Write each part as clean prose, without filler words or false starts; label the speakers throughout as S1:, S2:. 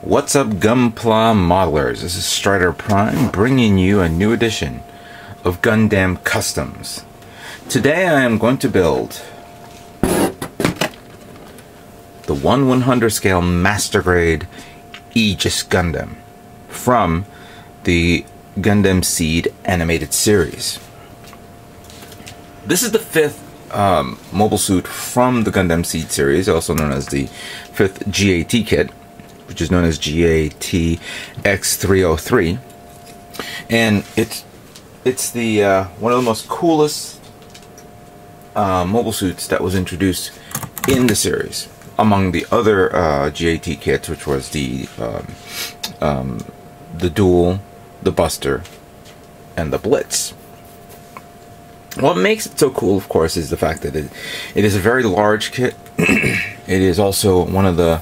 S1: What's up, Gunpla modelers? This is Strider Prime bringing you a new edition of Gundam Customs. Today I am going to build the 1/100 scale Master Grade Aegis Gundam from the Gundam Seed Animated series. This is the fifth mobile suit from the Gundam Seed series, also known as the fifth GAT kit, which is known as GAT X303, and it's the one of the most coolest mobile suits that was introduced in the series, among the other GAT kits, which was the Duel, the Buster, and the Blitz. What makes it so cool, of course, is the fact that it is a very large kit. It is also one of the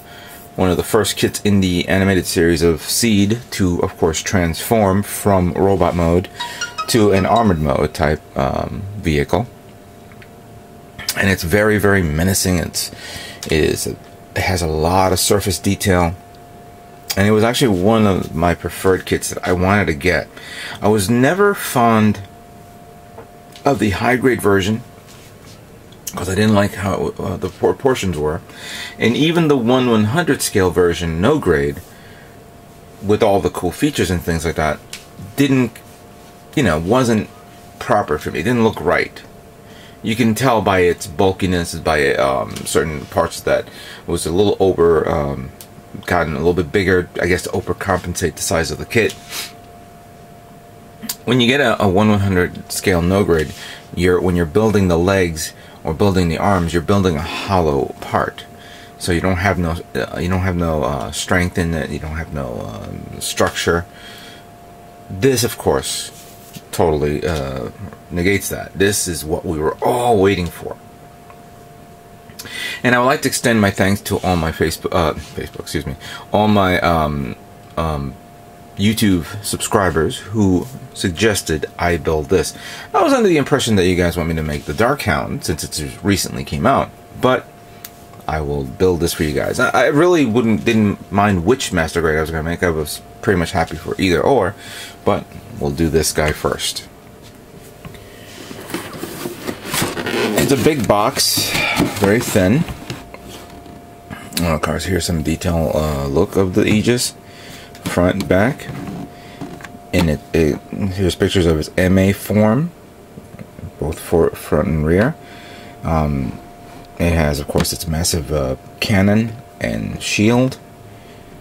S1: first kits in the animated series of Seed to, of course, transform from robot mode to an armored mode type vehicle. And it's very, very menacing. It has a lot of surface detail, and it was actually one of my preferred kits that I wanted to get. I was never fond of the high grade version because I didn't like how the proportions were, and even the 1/100 scale version, no grade, with all the cool features and things like that, wasn't proper for me. It didn't look right. You can tell by its bulkiness, by certain parts that was a little gotten a little bit bigger, I guess, to overcompensate the size of the kit. When you get a 1/100 scale no grade, when you're building the legs or building the arms, you're building a hollow part. So you don't have no strength in it. You don't have no structure. This, of course, totally negates that. This is what we were all waiting for. And I would like to extend my thanks to all my all my YouTube subscribers who suggested I build this. I was under the impression that you guys want me to make the Dark Hound since it just recently came out, but I will build this for you guys. I really didn't mind which Master Grade I was going to make. I was pretty much happy for either or, but we'll do this guy first. It's a big box, very thin. Of course, here's some detail look of the Aegis, front and back. And here's pictures of its MA form, both for front and rear. It has, of course, its massive cannon and shield,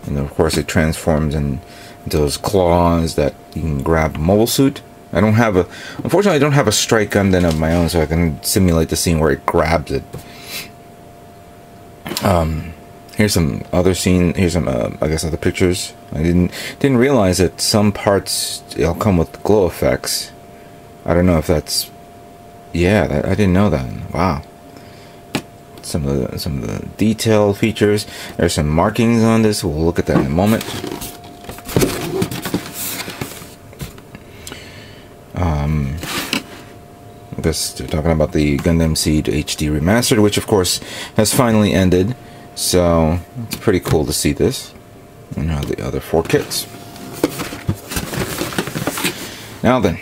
S1: and of course it transforms into those claws that you can grab a mobile suit. Unfortunately, I don't have a strike Gundam of my own, so I can simulate the scene where it grabs it. Here's some other scene. Here's some, I guess, other pictures. I didn't realize that some parts come with glow effects. I don't know if that's, yeah, I didn't know that. Wow. Some of the detail features. There's some markings on this. We'll look at that in a moment. I guess they're talking about the Gundam Seed HD Remastered, which of course has finally ended. So it's pretty cool to see this. And now the other four kits. Now then,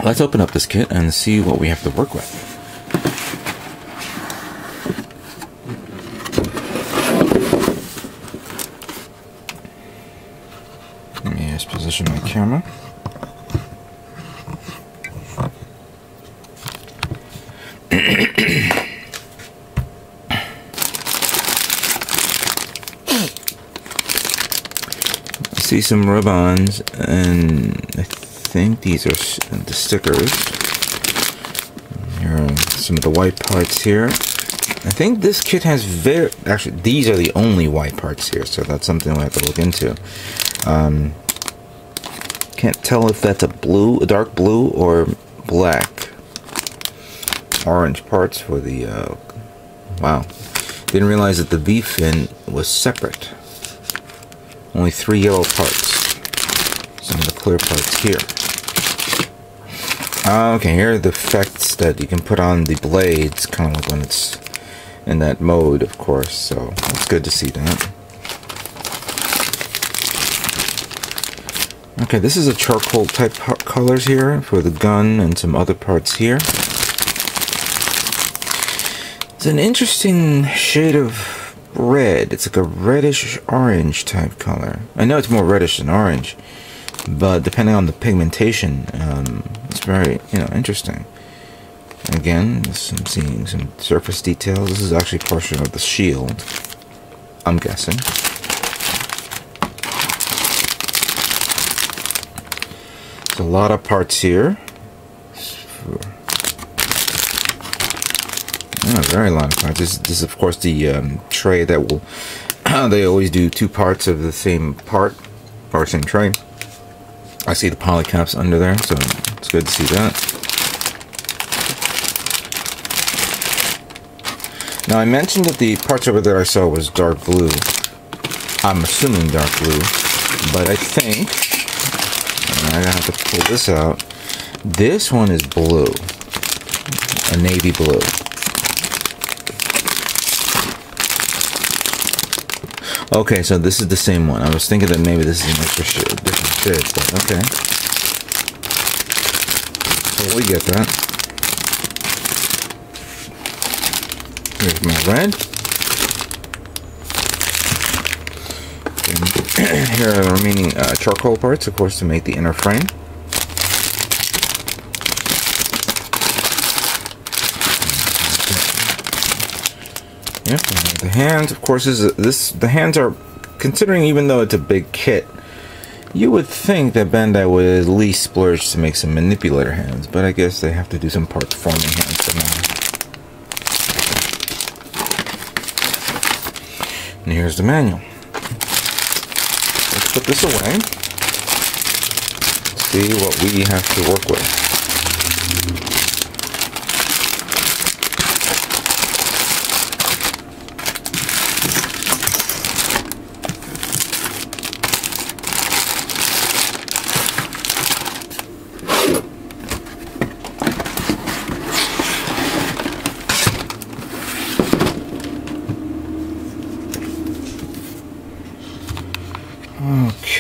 S1: let's open up this kit and see what we have to work with. Let me just position my camera. See some ribbons, and I think these are the stickers. Here are some of the white parts here. I think this kit has actually, these are the only white parts here, so that's something we'll have to look into. Can't tell if that's a dark blue or black. Orange parts for the wow. Didn't realize that the V fin was separate. Only 3 yellow parts. Some of the clear parts here. Okay, here are the effects that you can put on the blades, kind of like when it's in that mode, of course, so it's good to see that. Okay, this is a charcoal type colors here for the gun and some other parts here. It's an interesting shade of red. It's like a reddish orange type color. I know it's more reddish than orange, but depending on the pigmentation, it's very, interesting. Again, I'm seeing some surface details. This is actually a portion of the shield, I'm guessing. There's a lot of parts here. Yeah, very lot of parts. This is of course the tray that will. They always do 2 parts of the same part or same tray. I see the polycaps under there, so it's good to see that. Now I mentioned that the parts over there I saw was dark blue. I'm assuming dark blue, but I think I have to pull this out. This one is blue, a navy blue. Okay, so this is the same one. I was thinking that maybe this is an extra different shade, but okay. So we get that. Here's my red. And here are the remaining charcoal parts, of course, to make the inner frame. Yep, the hands, of course, the hands are, considering even though it's a big kit, you would think that Bandai would at least splurge to make some manipulator hands, but I guess they have to do some part forming hands for now. And here's the manual. Let's put this away. See what we have to work with.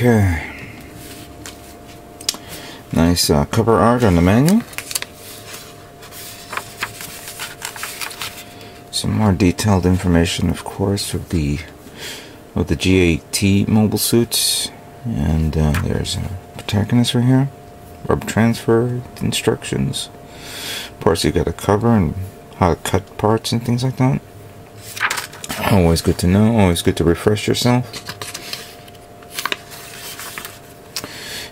S1: Okay. Nice cover art on the manual. Some more detailed information, of course, of the GAT mobile suits. And there's a protagonist right here. Rub transfer instructions. Of course, you got a cover and how to cut parts and things like that. Always good to know. Always good to refresh yourself.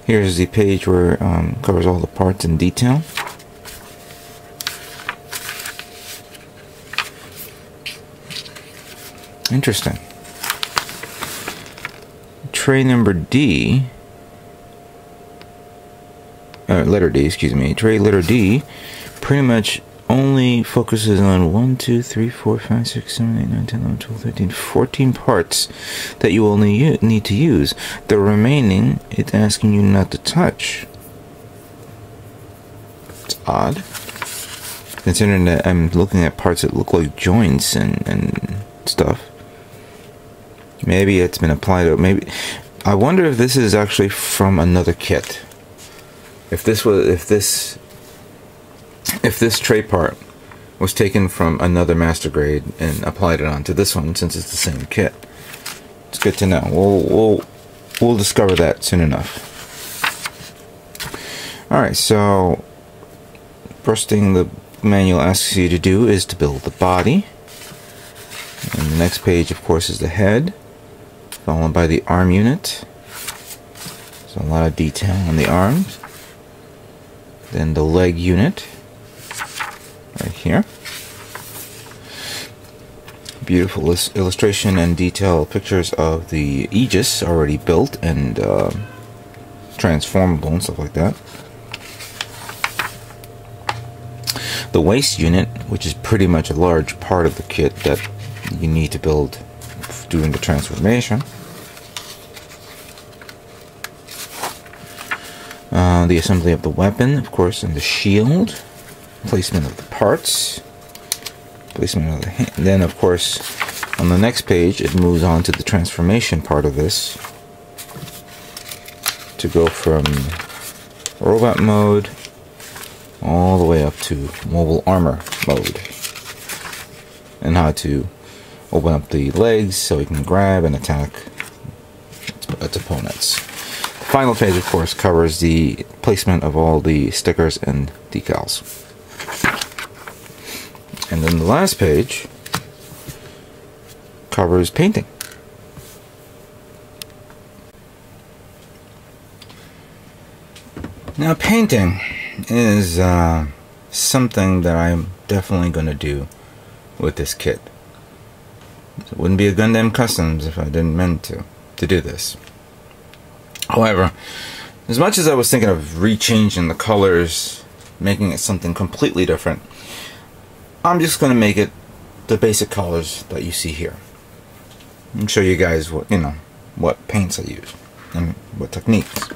S1: Here's the page where it covers all the parts in detail. Interesting. Tray number D, letter D, excuse me. Tray letter D pretty much only focuses on 1, 2, 3, 4, 5, 6, 7, 8, 9, 10, 11, 12, 13, 14 parts that you only need to use. The remaining, it's asking you not to touch. It's odd, considering that I'm looking at parts that look like joints and stuff. Maybe it's been applied, or maybe I wonder if this is actually from another kit. If this tray part was taken from another Master Grade and applied it onto this one, since it's the same kit. It's good to know. We'll discover that soon enough. Alright, so first thing the manual asks you to do is to build the body. And the next page, of course, is the head, followed by the arm unit. So a lot of detail on the arms. Then the leg unit, right here. Beautiful illustration and detailed pictures of the Aegis already built and transformable and stuff like that. The waist unit, which is pretty much a large part of the kit that you need to build during the transformation. The assembly of the weapon, of course, and the shield. Placement of the parts. Placement of the hand. Then, of course, on the next page, it moves on to the transformation part of this. to go from robot mode all the way up to mobile armor mode, and how to open up the legs so he can grab and attack its opponents. The final page, of course, covers the placement of all the stickers and decals. And then the last page covers painting. Now, painting is something that I'm definitely going to do with this kit. It wouldn't be a Gundam Customs if I didn't mean to do this. However, as much as I was thinking of rechanging the colors, making it something completely different, I'm just going to make it the basic colors that you see here. And show you guys what, what paints I use and what techniques.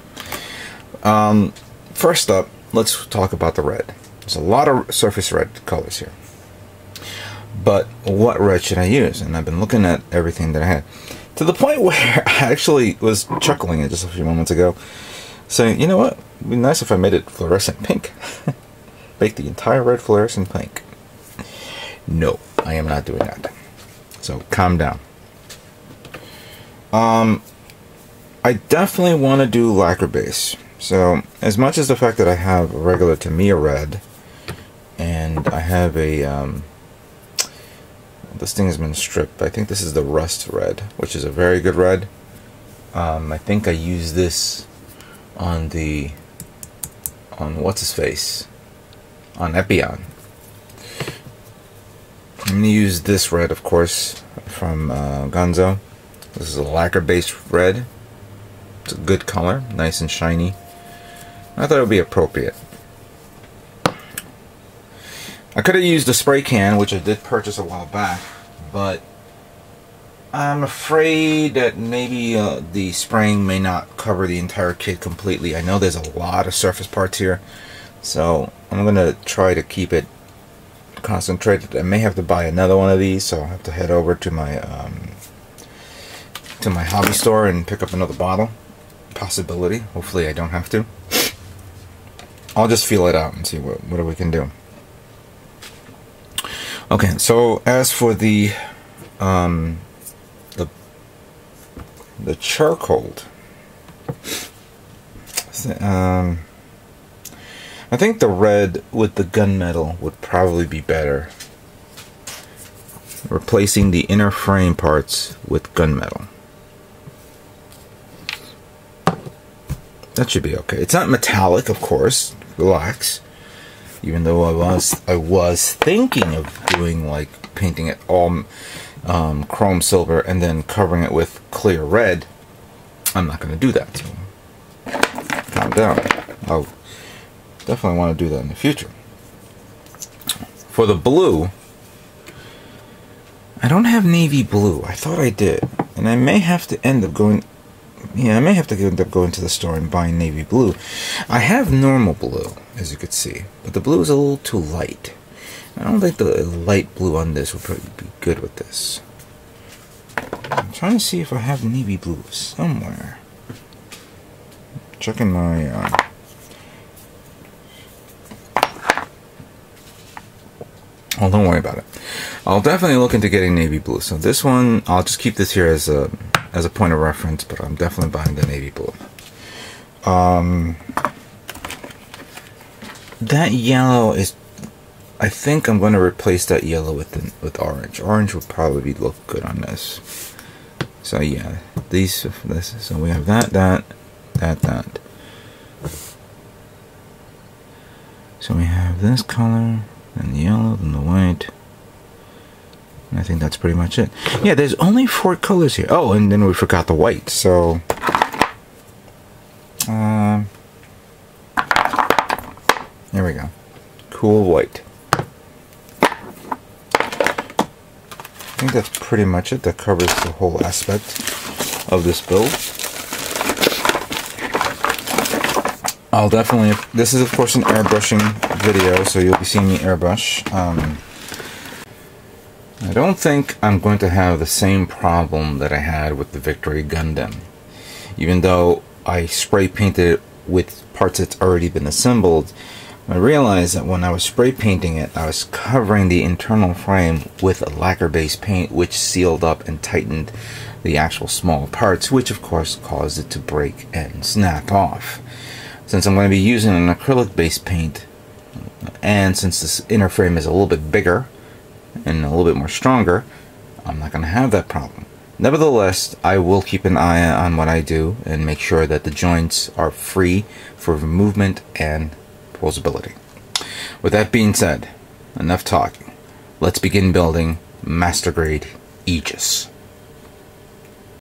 S1: First up, let's talk about the red. There's a lot of surface red colors here. But what red should I use? And I've been looking at everything that I had, to the point where I actually was chuckling just a few moments ago, saying, you know what, it'd be nice if I made it fluorescent pink. Make the entire red fluorescent pink. No, I am not doing that. So calm down. I definitely want to do lacquer base. So as much as the fact that I have a regular Tamiya red, and I have a this thing has been stripped. I think this is the rust red, which is a very good red. I think I use this on what's his face, on Epion. I'm gonna use this red, of course, from Gonzo. This is a lacquer based red. It's a good color, nice and shiny. I thought it would be appropriate. I could have used a spray can, which I did purchase a while back, but I'm afraid that maybe the spraying may not cover the entire kit completely. I know there's a lot of surface parts here, so I'm going to try to keep it concentrated. I may have to buy another one of these, so I'll have to head over to my hobby store and pick up another bottle. Possibility. Hopefully I don't have to. I'll just feel it out and see what we can do. Okay, so as for the charcoal, I think the red with the gunmetal would probably be better. Replacing the inner frame parts with gunmetal. That should be okay. It's not metallic, of course. Relax. Even though I was thinking of doing, like, painting it all chrome silver and then covering it with clear red. I'm not going to do that. So calm down. I'll definitely want to do that in the future. For the blue, I don't have navy blue. I thought I did, and I may have to end up going. Yeah, I may have to end up going to the store and buying navy blue. I have normal blue, as you can see, but the blue is a little too light. I don't think the light blue on this would probably be good with this. I'm trying to see if I have navy blue somewhere. Checking my oh, don't worry about it. I'll definitely look into getting navy blue. So this one, I'll just keep this here as a point of reference, but I'm definitely buying the navy blue. That yellow is, I think I'm going to replace that yellow with orange. Orange would probably look good on this. So yeah, so we have that. So we have this color, and the yellow, and the white. And I think that's pretty much it. Yeah, there's only 4 colors here. Oh, and then we forgot the white. So, there we go. Cool white. I think that's pretty much it. That covers the whole aspect of this build. I'll definitely, this is of course an airbrushing video, so you'll be seeing me airbrush. I don't think I'm going to have the same problem that I had with the Victory Gundam. Even though I spray painted it with parts that's already been assembled, I realized that when I was spray painting it, I was covering the internal frame with a lacquer-based paint, which sealed up and tightened the actual small parts, which of course caused it to break and snap off. Since I'm going to be using an acrylic-based paint, and since this inner frame is a little bit bigger and a little bit more stronger, I'm not going to have that problem. Nevertheless, I will keep an eye on what I do and make sure that the joints are free for movement and posability. With that being said, enough talking. Let's begin building Master Grade Aegis.